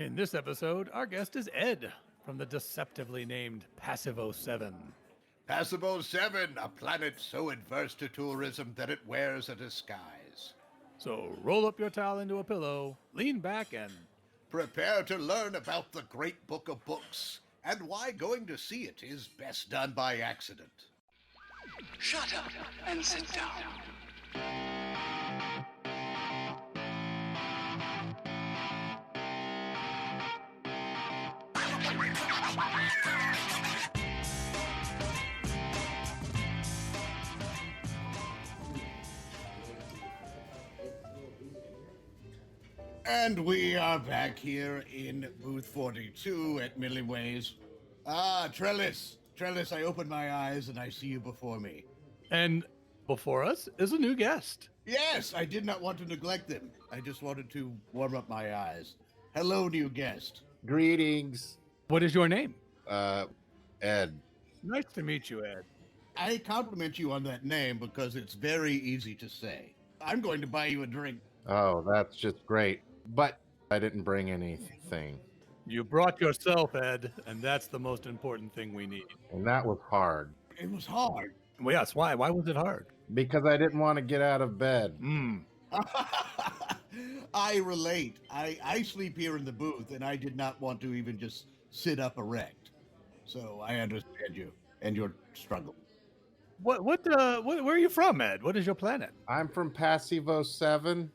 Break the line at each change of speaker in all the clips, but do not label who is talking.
In this episode, our guest is Ed from the deceptively named Passivo VII.
Passivo VII, a planet so adverse to tourism that it wears a disguise.
So roll up your towel into a pillow, lean back, and
Prepare to learn about the great book of books and why going to see it is best done by accident.
Shut up and sit down.
And we are back here in booth 42 at Millyways. Trellis, I open my eyes and I see you before me.
And before us is a new guest.
Yes, I did not want to neglect them. I just wanted to warm up my eyes. Hello, new guest.
Greetings.
What is your name?
Ed.
Nice to meet you, Ed.
I compliment you on that name because it's very easy to say. I'm going to buy you a drink.
Oh, that's just great. But I didn't bring anything.
You brought yourself, Ed, and that's the most important thing we need.
And that was hard.
It was hard.
Well, yes, why? Why was it hard?
Because I didn't want to get out of bed.
I relate. I sleep here in the booth, and I did not want to even just sit up erect. So I understand you and your struggle.
Where are you from, Ed? What is your planet?
I'm from Passivo VII.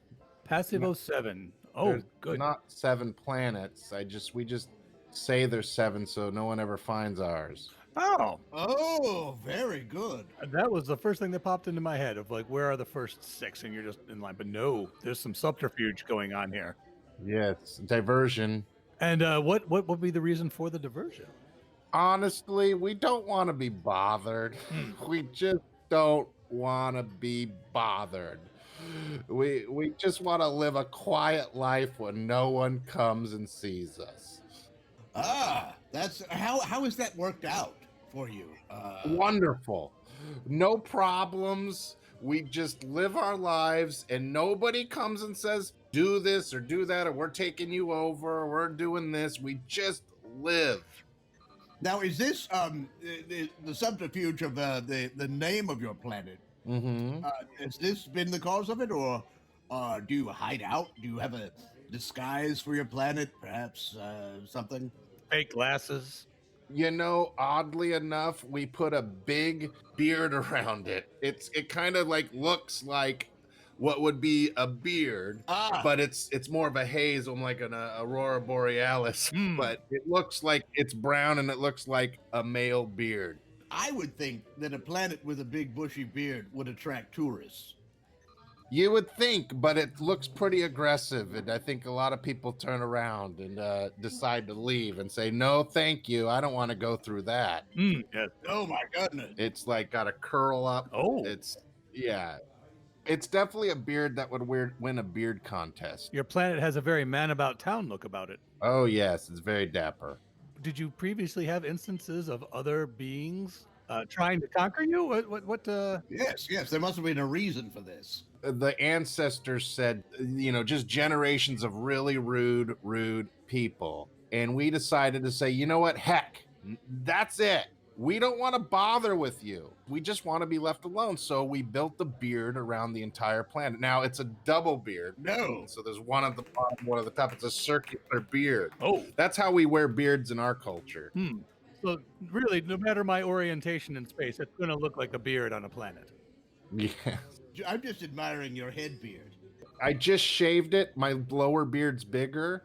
Passivo VII. Oh,
There's
good.
Not 7 planets. We just say there's 7 so no one ever finds ours.
Oh, very good.
That was the first thing that popped into my head of like, where are the first 6? And you're just in line. But no, there's some subterfuge going on here.
Yes, diversion.
And what would be the reason for the diversion?
Honestly, we don't want to be bothered. We just don't want to be bothered. We just want to live a quiet life when no one comes and sees us.
That's how has that worked out for you?
Wonderful. No problems. We just live our lives and nobody comes and says, do this or do that, or we're taking you over, or we're doing this. We just live.
Now, is this the subterfuge of the name of your planet?
Mm-hmm.
Has this been the cause of it, or do you hide out? Do you have a disguise for your planet? Perhaps something?
Fake glasses.
You know, oddly enough, we put a big beard around it. It kind of like looks like what would be a beard, but it's more of a haze, like an aurora borealis. But it looks like it's brown and it looks like a male beard.
I would think that a planet with a big bushy beard would attract tourists.
You would think, but it looks pretty aggressive, and I think a lot of people turn around and decide to leave and say, no, thank you, I don't want to go through that.
Yes.
Oh, my goodness.
It's like got a curl up.
Oh.
It's definitely a beard that would win a beard contest.
Your planet has a very man-about-town look about it.
Oh, yes, it's very dapper.
Did you previously have instances of other beings trying to conquer you? What?
Yes, there must have been a reason for this.
The ancestors said, just generations of really rude people. And we decided to say, you know what? Heck, that's it. We don't want to bother with you. We just want to be left alone. So we built the beard around the entire planet. Now it's a double beard.
No.
So there's one at the bottom, one at the top. It's a circular beard.
Oh.
That's how we wear beards in our culture.
So really, no matter my orientation in space, it's going to look like a beard on a planet.
Yeah.
I'm just admiring your head beard.
I just shaved it. My lower beard's bigger.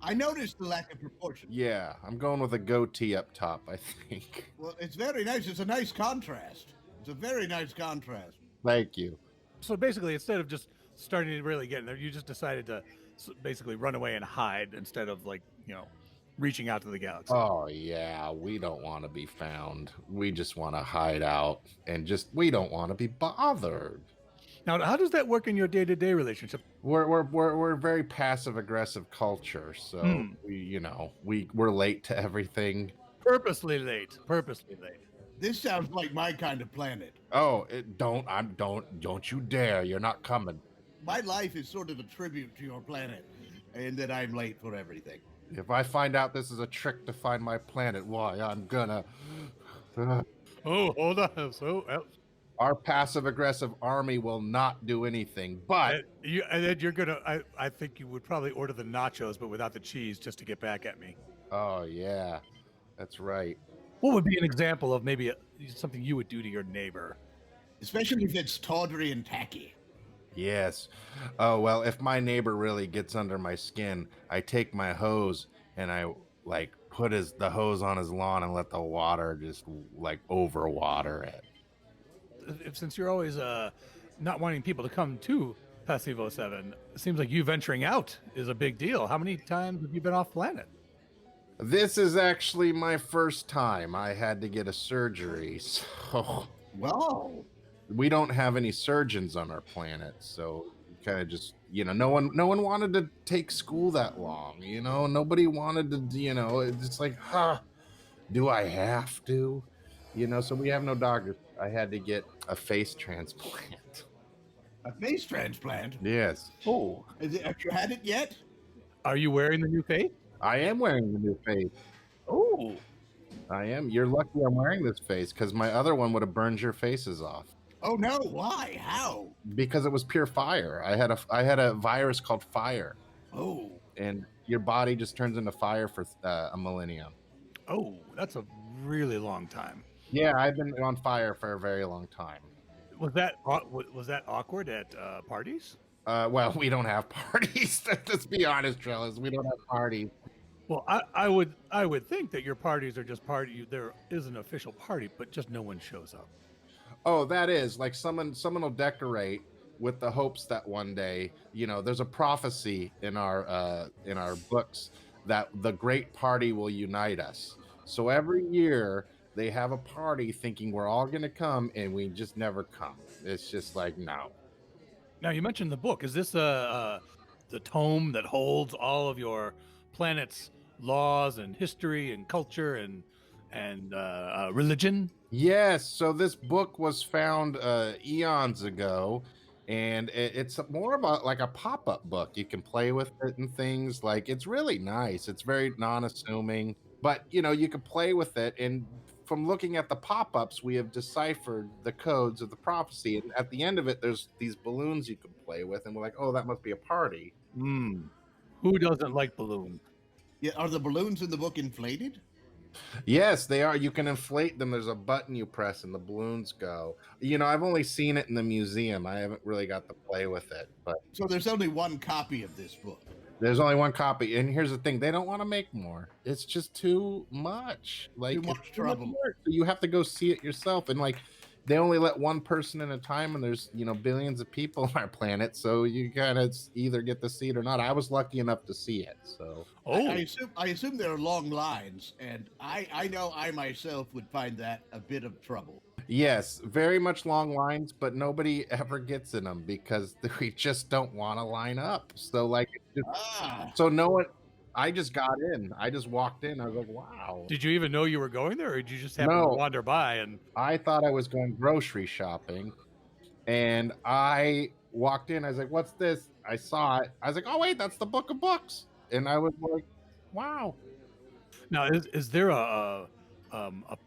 I noticed the lack of proportion.
Yeah, I'm going with a goatee up top, I think.
Well, it's very nice. It's a nice contrast. It's a very nice contrast.
Thank you.
So basically, instead of just starting to really get in there, you just decided to basically run away and hide instead of reaching out to the galaxy.
Oh, yeah, we don't want to be found. We just want to hide out and we don't want to be bothered.
Now, how does that work in your day-to-day relationship?
We're a very passive-aggressive culture, so we're late to everything.
Purposely late.
This sounds like my kind of planet.
Oh, don't you dare! You're not coming.
My life is sort of a tribute to your planet, and that I'm late for everything.
If I find out this is a trick to find my planet, why, I'm gonna...
Oh, hold on. So,
Our passive-aggressive army will not do anything, but...
and then you're gonna. I think you would probably order the nachos, but without the cheese, just to get back at me.
Oh, yeah. That's right.
What would be an example of maybe something you would do to your neighbor?
Especially if it's tawdry and tacky.
Yes. Oh, well, if my neighbor really gets under my skin, I take my hose and I, like, put the hose on his lawn and let the water just, like, overwater it.
Since you're always not wanting people to come to Passivo VII, it seems like you venturing out is a big deal. How many times have you been off planet?
This is actually my first time. I had to get a surgery, so...
Whoa.
We don't have any surgeons on our planet, so kind of just, you know, no one wanted to take school that long, you know? Nobody wanted to, you know, it's like, do I have to? You know, so we have no doctors. I had to get a face transplant.
A face transplant?
Yes.
Oh,
Have you had it yet?
are you wearing the new face?
I am wearing the new face.
Oh,
I am. You're lucky I'm wearing this face, because my other one would have burned your faces off.
Oh no, why? How?
Because it was pure fire. I had a virus called fire.
Oh.
And your body just turns into fire for a millennium.
oh, that's a really long time.
Yeah, I've been on fire for a very long time.
Was that awkward at parties?
Well, we don't have parties. Let's be honest, Trellis. We don't have parties.
Well, I would think that your parties are just there is an official party, but just no one shows up.
Oh, that is like someone will decorate with the hopes that one day, you know, there's a prophecy in our books that the great party will unite us. So every year they have a party thinking we're all going to come, and we just never come. It's just like, no.
Now, you mentioned the book. Is this the tome that holds all of your planet's laws and history and culture and religion?
Yes. So this book was found eons ago, and it's more about like a pop-up book. You can play with it and things. Like, it's really nice. It's very non-assuming, but you know, you can play with it. And from looking at the pop-ups, we have deciphered the codes of the prophecy. And at the end of it, there's these balloons you can play with, and we're like, oh, that must be a party.
Who doesn't like balloons?
Yeah, are the balloons in the book inflated?
Yes, they are. You can inflate them. There's a button you press and the balloons go. You know, I've only seen it in the museum. I haven't really got to play with it. But
So there's only one copy of this book.
there's only one copy. And here's the thing, they don't want to make more. It's just too much. Like,
Too much
it's
trouble.
work. So you have to go see it yourself. And like, they only let one person at a time, and there's, you know, billions of people on our planet. So you gotta either get to see it or not. I was lucky enough to see it. So
I assume there are long lines, and I know I myself would find that a bit of trouble.
yes, very much long lines, but nobody ever gets in them because we just don't want to line up. So like, so no one. I just got in. I just walked in. I was like, wow.
Did you even know you were going there, or did you just happen to wander by? And
I thought I was going grocery shopping, and I walked in. I was like, what's this? I saw it. I was like, oh, wait, that's the Book of Books. And I was like, wow.
now, is there a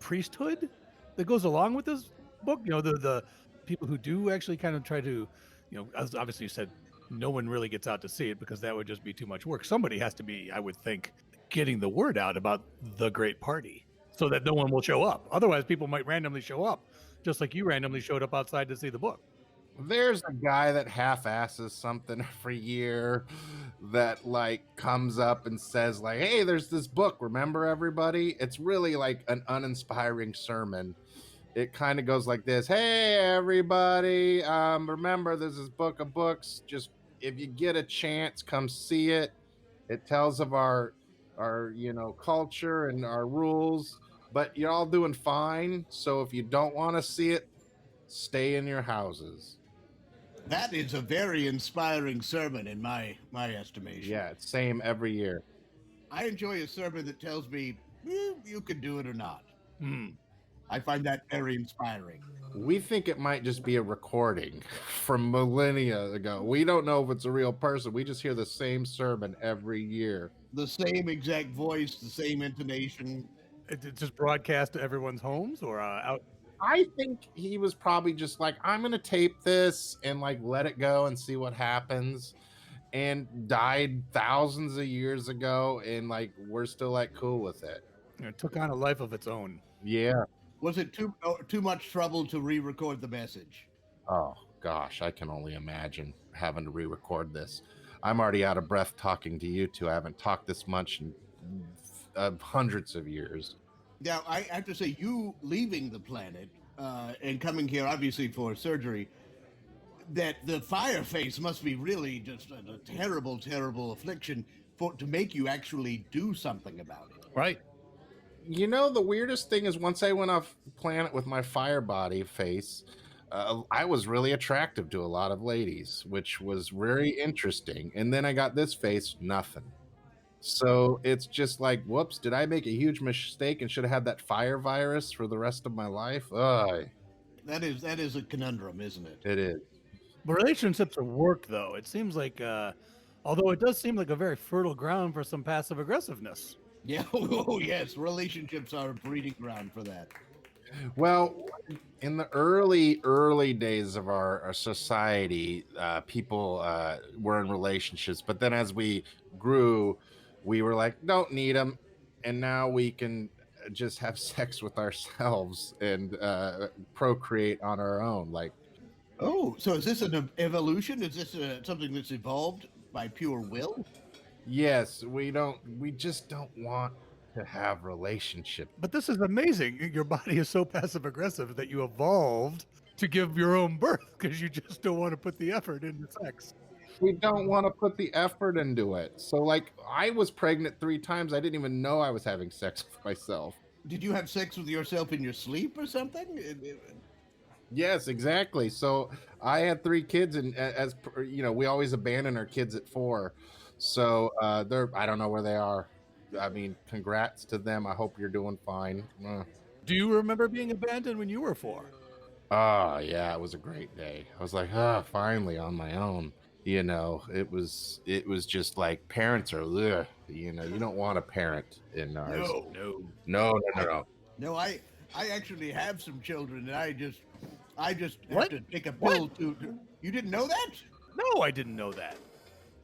priesthood that goes along with this book? You know, the people who do actually kind of try to, you know, as obviously you said, no one really gets out to see it because that would just be too much work. Somebody has to be, I would think, getting the word out about the great party so that no one will show up. Otherwise, people might randomly show up, just like you randomly showed up outside to see the book.
There's a guy that half-asses something every year that like comes up and says like, hey, there's this book, remember everybody? It's really like an uninspiring sermon. It kind of goes like this: hey everybody, remember there's this Book of Books, just if you get a chance, come see it. It tells of our you know, culture and our rules, but you're all doing fine, so if you don't want to see it, stay in your houses.
That is a very inspiring sermon in my estimation.
Yeah, it's same every year.
I enjoy a sermon that tells me you can do it or not.
Hmm.
I find that very inspiring.
We think it might just be a recording from millennia ago. We don't know if it's a real person. We just hear the same sermon every year.
The same exact voice, the same intonation.
It's just broadcast to everyone's homes or out.
I think he was probably just like, I'm going to tape this and like let it go and see what happens. And died thousands of years ago. And like, we're still like cool with it.
It took on a life of its own.
Yeah.
Was it too much trouble to re-record the message?
Oh, gosh. I can only imagine having to re-record this. I'm already out of breath talking to you two. I haven't talked this much in hundreds of years.
Now, I have to say, you leaving the planet and coming here, obviously, for surgery, that the fire face must be really just a terrible, terrible affliction to make you actually do something about it.
Right.
You know, the weirdest thing is once I went off planet with my fire body face, I was really attractive to a lot of ladies, which was very interesting. And then I got this face, nothing. So it's just like, whoops, did I make a huge mistake and should have had that fire virus for the rest of my life? Ugh.
That is a conundrum, isn't it?
It is.
But relationships are work, though. It seems like, although it does seem like a very fertile ground for some passive aggressiveness.
Yeah. Oh, yes. Relationships are a breeding ground for that.
Well, in the early days of our society, people were in relationships. But then as we grew, we were like, don't need them. And now we can just have sex with ourselves and procreate on our own. Like,
oh, so is this an evolution? Is this something that's evolved by pure will?
yes, we just don't want to have relationships.
But this is amazing. Your body is so passive aggressive that you evolved to give your own birth because you just don't want to put the effort into sex.
We don't want to put the effort into it. So like I was pregnant 3 times. I didn't even know I was having sex with myself.
Did you have sex with yourself in your sleep or something?
Yes, exactly. So I had 3 kids, and as you know, we always abandon our kids at 4. So I don't know where they are. I mean, congrats to them. I hope you're doing fine.
Do you remember being abandoned when you were 4?
Oh, yeah, it was a great day. I was like, finally on my own. You know, it was just like parents are, ugh, you know, you don't want a parent in ours. No.
No, I actually have some children, and I just
What?
have to take a pill to. You didn't know that?
No, I didn't know that.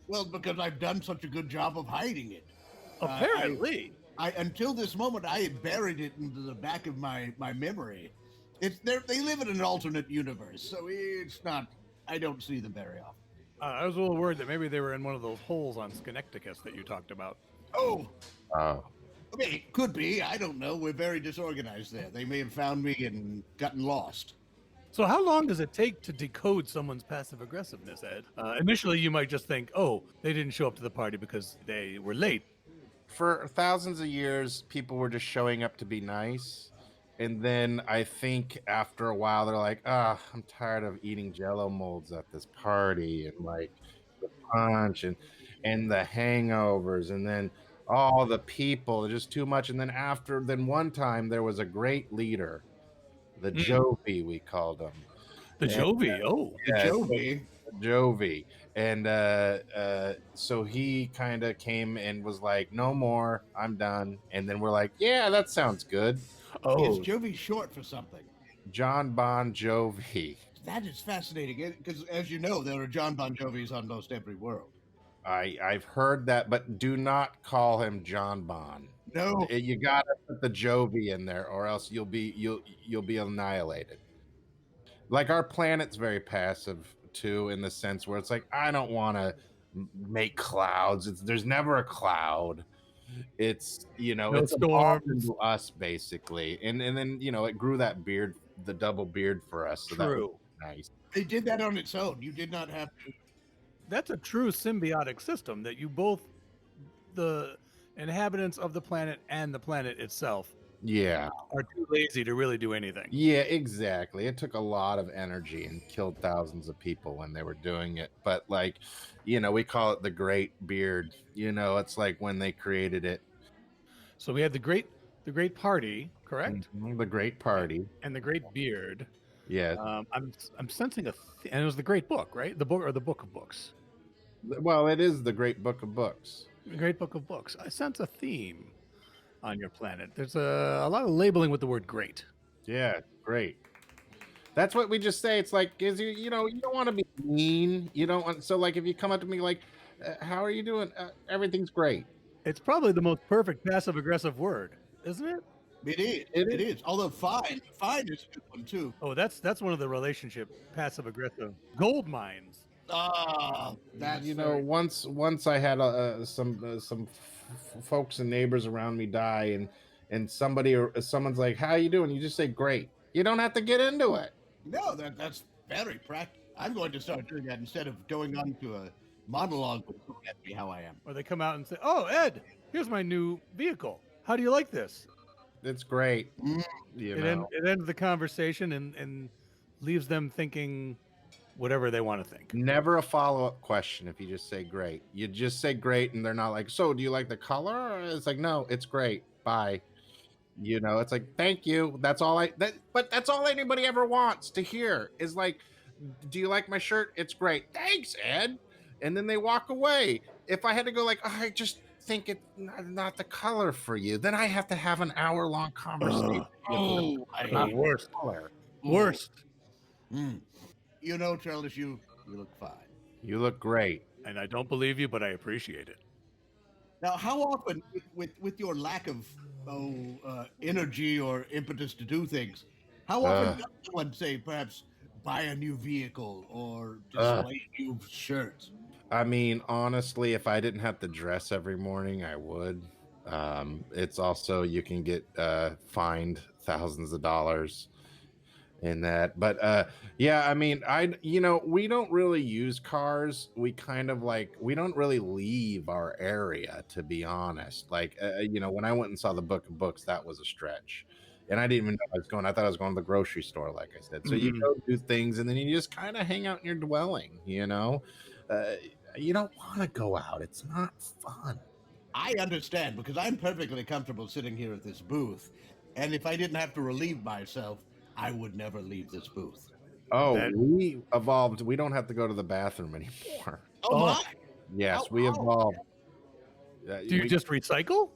Well, because I've done such a good job of hiding it.
Apparently.
I until this moment, I had buried it into the back of my memory. They live in an alternate universe, so it's not. I don't see them very often.
I was a little worried that maybe they were in one of those holes on Schenectady that you talked about.
Oh,
Oh.
I mean, it could be. I don't know. We're very disorganized there. They may have found me and gotten lost.
So how long does it take to decode someone's passive aggressiveness, Ed? Initially, you might just think, oh, they didn't show up to the party because they were late.
For thousands of years, people were just showing up to be nice. And then I think after a while, they're like, I'm tired of eating Jello molds at this party, and like the punch and the hangovers, and then all the people, just too much. And then one time there was a great leader, the Jovi, we called him.
The Jovi,
Jovi. And so he kind of came and was like, no more, I'm done. And then we're like, yeah, that sounds good.
Is Jovi short for something?
John Bon Jovi.
That is fascinating, because as you know, there are John Bon Jovis on most every world.
I've heard that, but do not call him John Bon.
No,
You gotta put the Jovi in there, or else you'll be annihilated. Like our planet's very passive too, in the sense where it's like, I don't want to make clouds. There's never a cloud. It's, you know,
No
it's
storms.
into us basically, and then, you know, it grew that beard, the double beard for us. So that was
True.
nice.
it did that on its own. You did not have to.
That's a true symbiotic system that you both, the inhabitants of the planet and the planet itself,
Yeah.
are too lazy to really do anything.
Yeah, exactly. It took a lot of energy and killed thousands of people when they were doing it. But like, you know, we call it the Great Beard. You know, it's like when they created it.
So we had the great party, correct?
The Great Party.
And the great beard.
Yeah.
I'm sensing and it was the Great Book, right? The book or the Book of Books.
Well, it is the Great Book of Books.
The Great Book of Books. I sense a theme on your planet. There's a lot of labeling with the word great.
Yeah, great. That's what we just say. It's like, you don't want to be mean. You don't want, so like if you come up to me like, how are you doing? Everything's great.
It's probably the most perfect passive aggressive word, isn't it?
It is. Although fine is a good one too.
Oh, that's one of the relationship passive aggressive gold mines.
That's
once I had some folks and neighbors around me die, and someone's like, "How you doing?" You just say, "Great." You don't have to get into it.
No, that's very practical. I'm going to start doing that instead of going on to a monologue with look at me how I am.
Or they come out and say, "Oh, Ed, here's my new vehicle. How do you like this?"
It's great.
It ends the conversation and leaves them thinking whatever they want to think.
Never a follow-up question if you just say great. You just say great, and they're not like, "So, do you like the color?" It's like, "No, it's great. Bye." It's like, "Thank you." That's all but that's all anybody ever wants to hear is like, "Do you like my shirt? It's great. Thanks, Ed." And then they walk away. If I had to go like, "Oh, I just think it's not the color for you," then I have to have an hour-long conversation.
Worst. Worst.
Trellis, you look fine.
You look great.
And I don't believe you, but I appreciate it.
Now, how often, with your lack of energy or impetus to do things, how often does someone say perhaps buy a new vehicle or display new shirts?
I mean, honestly, if I didn't have to dress every morning, I would. It's also, you can get fined thousands of dollars in that. But yeah, I mean, we don't really use cars. We kind of we don't really leave our area, to be honest. Like, when I went and saw the Book of Books, that was a stretch. And I didn't even know I was going. I thought I was going to the grocery store, like I said. So you go do things, and then you just kind of hang out in your dwelling, you don't want to go out. It's not fun.
I understand, because I'm perfectly comfortable sitting here at this booth. And if I didn't have to relieve myself, I would never leave this booth.
We evolved. We don't have to go to the bathroom anymore.
My!
Yes, we evolved.
Do you just recycle?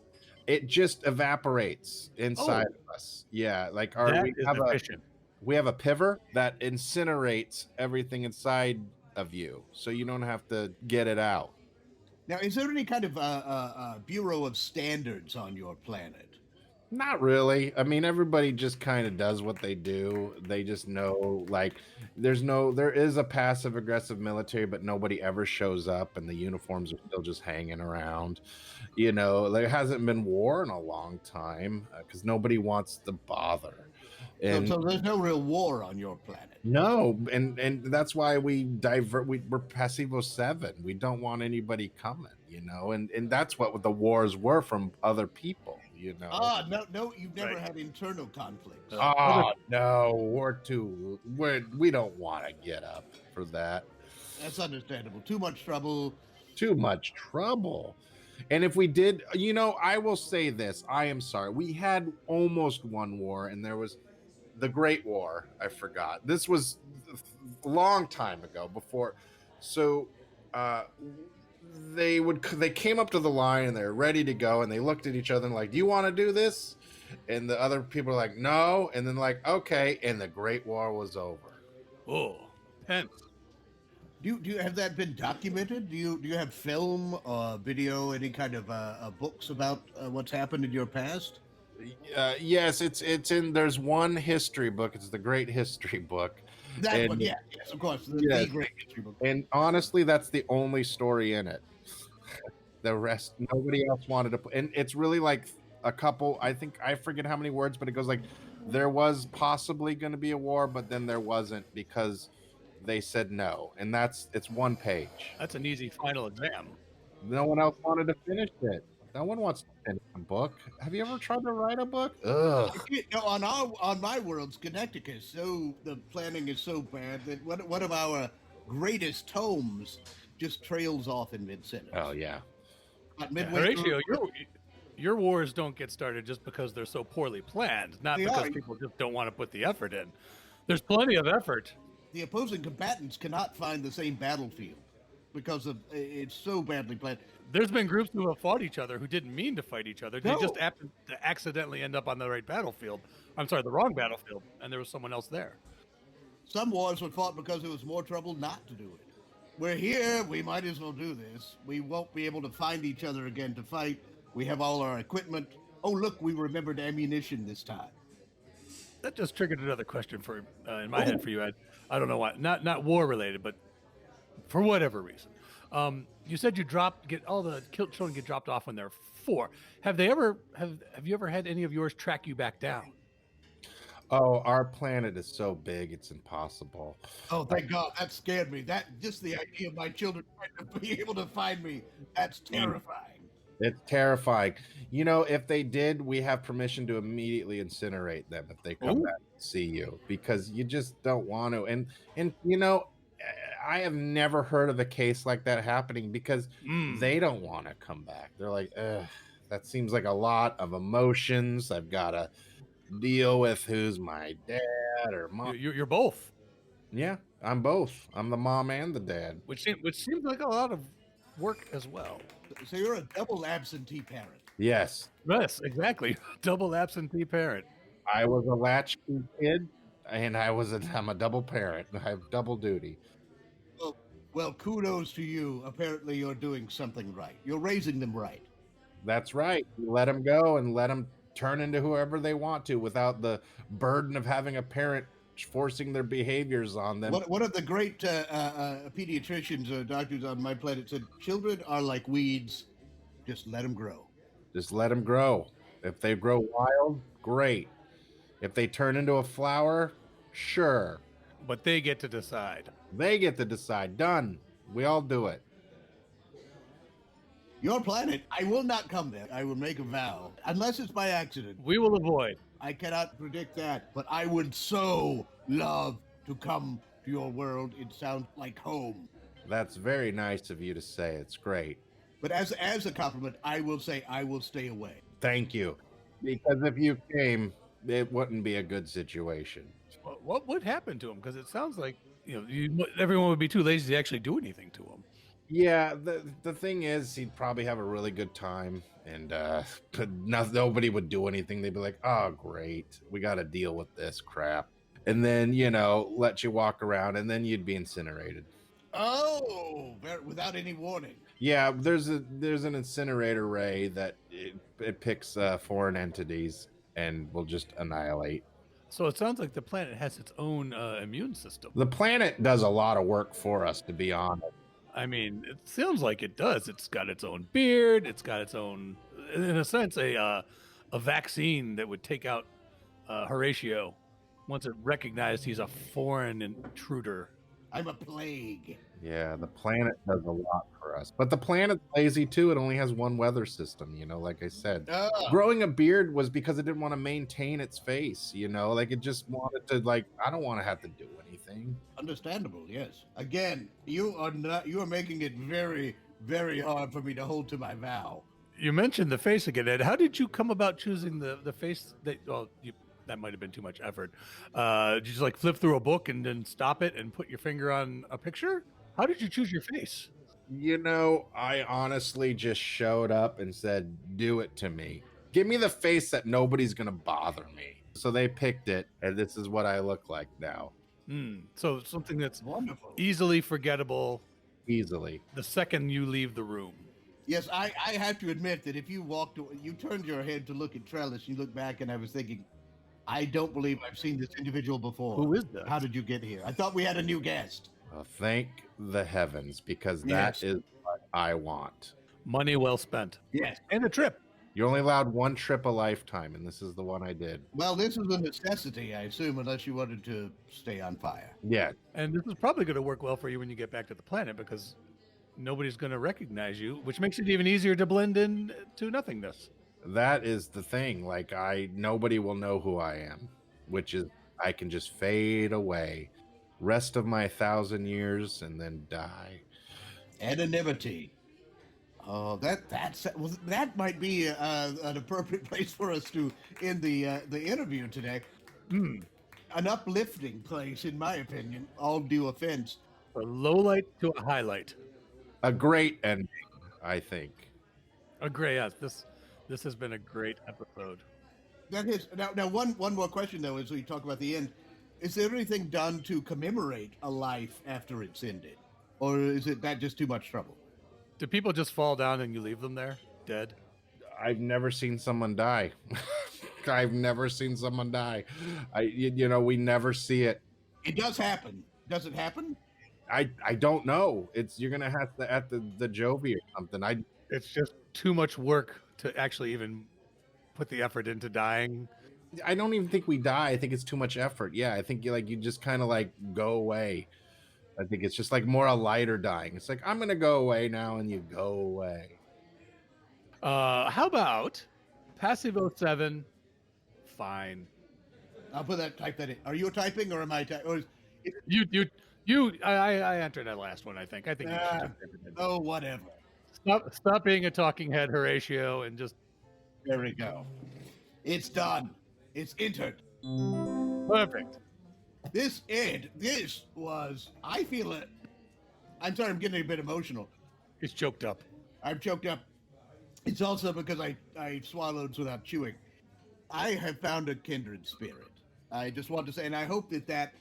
It just evaporates inside of us. Yeah, like we have a piver that incinerates everything inside of you, so you don't have to get it out.
Now, is there any kind of Bureau of Standards on your planet?
Not really. I mean, everybody just kind of does what they do. They just know, like, there is a passive aggressive military, but nobody ever shows up, and the uniforms are still just hanging around. There hasn't been war in a long time because nobody wants to bother. And
so there's no real war on your planet.
No, and that's why we're Passivo VII. We don't want anybody coming, and that's what the wars were from other people,
No, you've never had internal conflicts.
No, we don't want to get up for that.
That's understandable. Too much trouble.
And if we did, I will say this, I am sorry. We had almost one war, and there was the Great War. I forgot. This was a long time ago before. So they came up to the line and they're ready to go, and they looked at each other and like, "Do you want to do this?" And the other people are like, "No." And then like, "Okay." And the Great War was over.
Oh, tense.
Do you have that been documented? Do you have film, video, any kind of books about what's happened in your past?
Yes, it's in. There's one history book. It's the Great History Book.
That one, yes, of course, the Great History Book.
And honestly, that's the only story in it. The rest, nobody else wanted to put. And it's really like a couple. I think I forget how many words, but it goes like, there was possibly going to be a war, but then there wasn't because they said no. And it's one page.
That's an easy final exam.
No one else wanted to finish it. No one wants to finish a book. Have you ever tried to write a book? Ugh.
On my world, Connecticut, the planning is so bad that one of our greatest tomes just trails off in mid-sentence.
Oh yeah.
Horatio, your wars don't get started just because they're so poorly planned, not because people just don't want to put the effort in. There's plenty of effort.
The opposing combatants cannot find the same battlefield because of it's so badly planned.
There's been groups who have fought each other who didn't mean to fight each other. They
No.
just happened to accidentally end up on the right battlefield. I'm sorry, the wrong battlefield, and there was someone else there.
Some wars were fought because there was more trouble not to do it. We're here, we might as well do this. We won't be able to find each other again to fight. We have all our equipment. Oh, look, we remembered ammunition this time.
That just triggered another question for in my head for you, Ed. I don't know why. Not war related, but for whatever reason. You said you get all the children get dropped off when they're 4. Have you ever had any of yours track you back down?
Oh, our planet is so big, it's impossible.
Oh, thank God. That scared me. Just the idea of my children trying to be able to find me, that's terrifying.
It's terrifying. You know, if they did, we have permission to immediately incinerate them if they come back and see you, because you just don't want to. And you know, I have never heard of a case like that happening because they don't want to come back. They're like, ugh, that seems like a lot of emotions. I've got to deal with who's my dad or mom.
You're both.
Yeah, I'm both. I'm the mom and the dad.
Which seems like a lot of work as well.
So you're a double absentee parent.
Yes.
Yes, exactly. Double absentee parent.
I was a latchkey kid, and I'm a double parent. I have double duty.
Well, kudos to you. Apparently, you're doing something right. You're raising them right.
That's right. You let them go and let them turn into whoever they want to without the burden of having a parent forcing their behaviors on them.
One of the great pediatricians or doctors on my planet said, children are like weeds. Just let them grow.
Just let them grow. If they grow wild, great. If they turn into a flower, sure.
But they get to decide.
They get to decide. Done. We all do it.
Your planet, I will not come there. I will make a vow. Unless it's by accident.
We will avoid.
I cannot predict that, but I would so love to come to your world. It sounds like home.
That's very nice of you to say. It's great.
But as a compliment, I will say I will stay away.
Thank you. Because if you came, it wouldn't be a good situation.
What would happen to him? Because it sounds like everyone would be too lazy to actually do anything to him.
Yeah, the thing is, he'd probably have a really good time, and nobody would do anything. They'd be like, "Oh, great, we got to deal with this crap," and then let you walk around, and then you'd be incinerated.
Oh, without any warning.
Yeah, there's an incinerator ray that it picks foreign entities and will just annihilate.
So it sounds like the planet has its own immune system.
The planet does a lot of work for us, to be honest.
I mean, it sounds like it does. It's got its own beard. It's got its own, in a sense, a vaccine that would take out Horatio once it recognized he's a foreign intruder.
I'm a plague.
Yeah, the planet does a lot for us. But the planet's lazy too. It only has one weather system, like I said. Growing a beard was because it didn't want to maintain its face, like it just wanted to, I don't want to have to do anything.
Understandable, yes. Again, you are making it very, very hard for me to hold to my vow.
You mentioned the face again, Ed. How did you come about choosing the face that might have been too much effort. Did you just flip through a book and then stop it and put your finger on a picture? How did you choose your face?
I honestly just showed up and said, do it to me. Give me the face that nobody's going to bother me. So they picked it, and this is what I look like now.
So something that's
wonderful,
easily forgettable.
Easily.
The second you leave the room.
Yes, I have to admit that if you turned your head to look at Trellis, you look back, and I was thinking, I don't believe I've seen this individual before.
Who is that?
How did you get here? I thought we had a new guest.
Thank the heavens, because that is what I want.
Money well spent.
Yes.
And a trip.
You're only allowed one trip a lifetime, and this is the one I did.
Well, this is a necessity, I assume, unless you wanted to stay on fire.
Yeah.
And this is probably going to work well for you when you get back to the planet, because nobody's going to recognize you, which makes it even easier to blend in to nothingness.
That is the thing. Nobody will know who I am, which is I can just fade away, rest of my 1,000 years, and then die.
Anonymity. Oh, that might be an appropriate place for us to end the interview today. an uplifting place, in my opinion, all due offense.
A low light to a highlight.
A great ending, I think.
Agree. Yes, this has been a great episode.
That is now one more question though, as we talk about the end. Is there anything done to commemorate a life after it's ended? Or is that just too much trouble?
Do people just fall down and you leave them there, dead?
I've never seen someone die. I've never seen someone die. We never see it.
It does happen. Does it happen?
I don't know. You're gonna have to at the Jovi or something.
It's just too much work to actually even put the effort into dying.
I don't even think we die. I think it's too much effort. Yeah, I think you just kind of like go away. I think it's just like more a lighter dying. It's like, I'm gonna go away now, and you go away.
How about Passivo VII? Fine.
I'll type that in. Are you typing or am I typing?
I entered that last one. I think. You
oh, whatever.
Stop being a talking head, Horatio, and just.
There we go. It's done. It's entered.
Perfect.
This was. I feel it. I'm sorry. I'm getting a bit emotional.
He's choked up.
I'm choked up. It's also because I swallowed without chewing. I have found a kindred spirit. I just want to say, and I hope that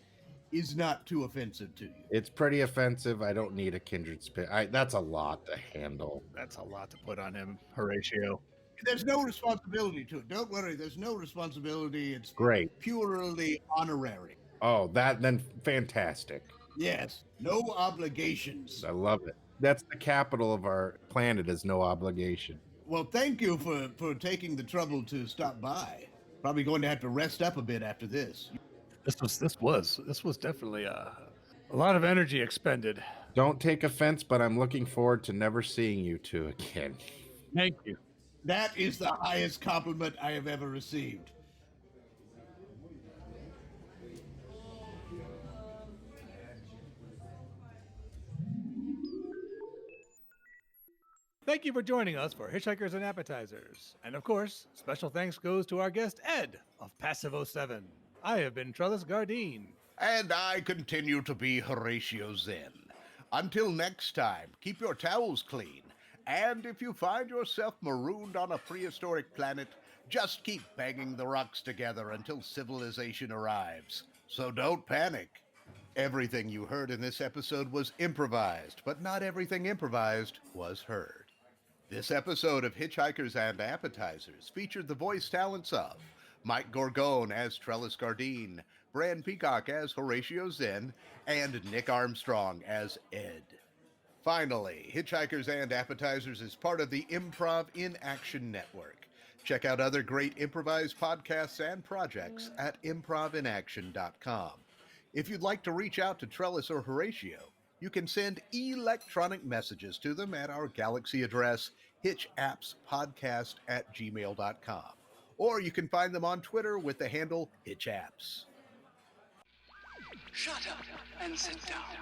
is not too offensive to you.
It's pretty offensive. I don't need a kindred spirit. That's a lot to handle.
That's a lot to put on him, Horatio.
There's no responsibility to it. Don't worry. There's no responsibility. It's
great.
Purely honorary.
Oh, then fantastic.
Yes. No obligations.
I love it. That's the capital of our planet, is no obligation.
Well, thank you for taking the trouble to stop by. Probably going to have to rest up a bit after this.
This was definitely a lot of energy expended.
Don't take offense, but I'm looking forward to never seeing you two again.
Thank you.
That is the highest compliment I have ever received.
Thank you for joining us for Hitchhikers and Appetizers. And of course, special thanks goes to our guest Ed of Passivo VII. I have been Trellis Gardeen.
And I continue to be Horatio Zinn. Until next time, keep your towels clean. And if you find yourself marooned on a prehistoric planet, just keep banging the rocks together until civilization arrives. So don't panic. Everything you heard in this episode was improvised, but not everything improvised was heard. This episode of Hitchhikers and Appetizers featured the voice talents of Mike Gorgone as Trellis Gardeen, Bran Peacock as Horatio Zinn, and Nick Armstrong as Ed. Finally, Hitchhikers and Appetizers is part of the Improv in Action Network. Check out other great improvised podcasts and projects at improvinaction.com. If you'd like to reach out to Trellis or Horatio, you can send electronic messages to them at our Galaxy address, hitchappspodcast@gmail.com. Or you can find them on Twitter with the handle hitchapps.
Shut up and sit down.